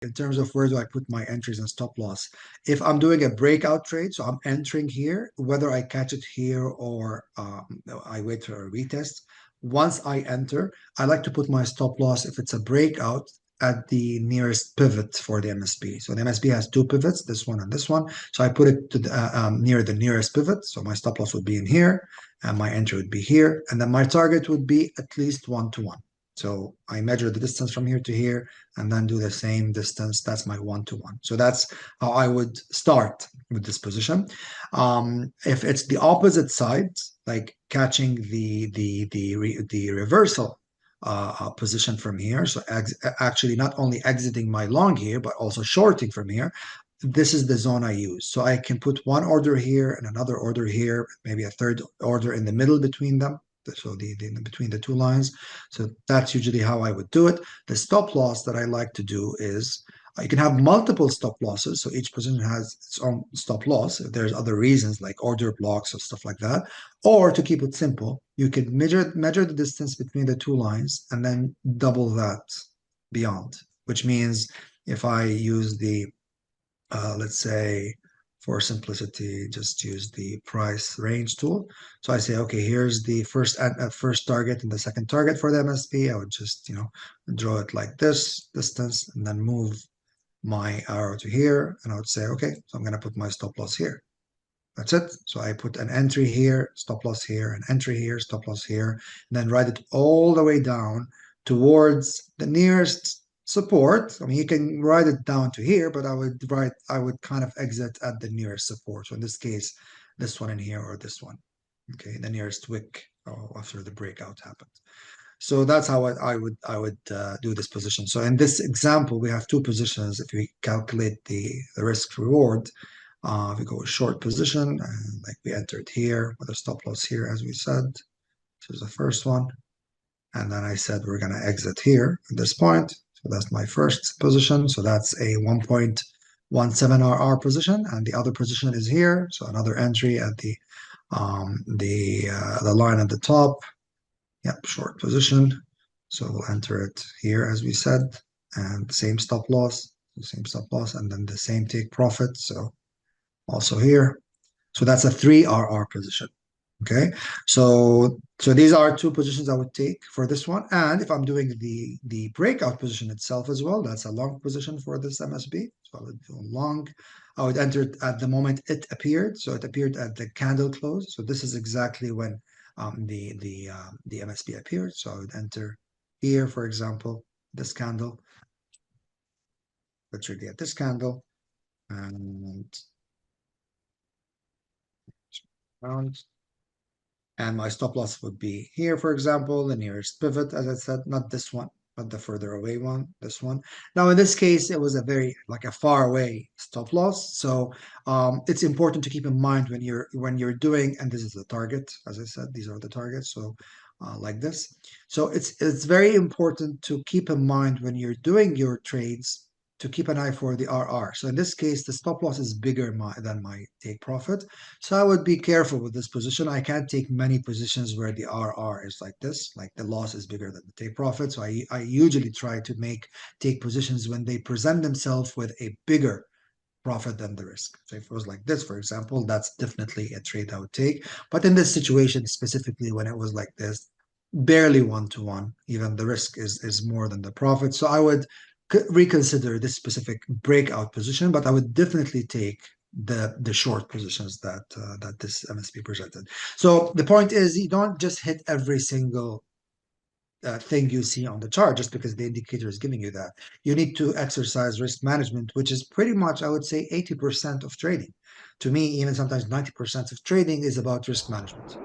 in terms of where do I put my entries and stop loss. If I'm doing a breakout trade, so I'm entering here, whether I catch it here or I wait for a retest. Once I enter, I like to put my stop loss if it's a breakout at the nearest pivot for the MSP. So the MSP has two pivots, this one and this one. So I put it to near the nearest pivot. So my stop loss would be in here, and my entry would be here, and then my target would be at least 1-to-1. So I measure the distance from here to here, and then do the same distance. That's my 1-to-1. So that's how I would start with this position. If it's the opposite side, like catching the reversal position from here, so actually not only exiting my long here, but also shorting from here, this is the zone I use. So I can put one order here and another order here, maybe a third order in the middle between them. So between the two lines. So that's usually how I would do it. The stop loss that I like to do is you can have multiple stop losses. So each position has its own stop loss. If there's other reasons like order blocks or stuff like that. Or to keep it simple, you could measure the distance between the two lines and then double that beyond, which means if I use the let's say for simplicity, just use the price range tool. So I say, okay, here's the first target and the second target for the MSP. I would just, draw it like this distance and then move my arrow to here. And I would say, okay, so I'm going to put my stop loss here. That's it. So I put an entry here, stop loss here, an entry here, stop loss here, and then write it all the way down towards the nearest support. I mean, you can write it down to here, but I would kind of exit at the nearest support. So in this case, this one in here or this one. Okay, the nearest wick after the breakout happened. So that's how I would do this position. So in this example, we have two positions. If we calculate the risk reward, we go short position, and like we entered here with a stop loss here, as we said. This is the first one. And then I said we're going to exit here at this point. So that's my first position. So that's a 1.17 RR position, and the other position is here. So another entry at the line at the top. Yep, short position. So we'll enter it here as we said, and same stop loss, and then the same take profit. So also here. So that's a 3 RR position. Okay, so these are two positions I would take for this one. And if I'm doing the breakout position itself as well, that's a long position for this MSB. So I would do long. I would enter it at the moment it appeared. So it appeared at the candle close. So this is exactly when the MSB appeared. So I would enter here, for example, this candle, literally at this candle, and around. And my stop loss would be here, for example, the nearest pivot, as I said, not this one, but the further away one, this one. Now, in this case, it was like a far away stop loss. So it's important to keep in mind when you're doing, and this is the target, as I said, these are the targets. So like this. So it's very important to keep in mind when you're doing your trades to keep an eye for the RR. So in this case, the stop loss is bigger than my take profit. So I would be careful with this position. I can't take many positions where the RR is like this, like the loss is bigger than the take profit. So I usually try to take positions when they present themselves with a bigger profit than the risk. So if it was like this, for example, that's definitely a trade I would take. But in this situation, specifically when it was like this, barely 1-to-1, even the risk is more than the profit. So I would reconsider this specific breakout position, but I would definitely take the short positions that this MSP presented. So the point is, you don't just hit every single thing you see on the chart just because the indicator is giving you that. You need to exercise risk management, which is pretty much, I would say, 80% of trading. To me, even sometimes 90% of trading is about risk management.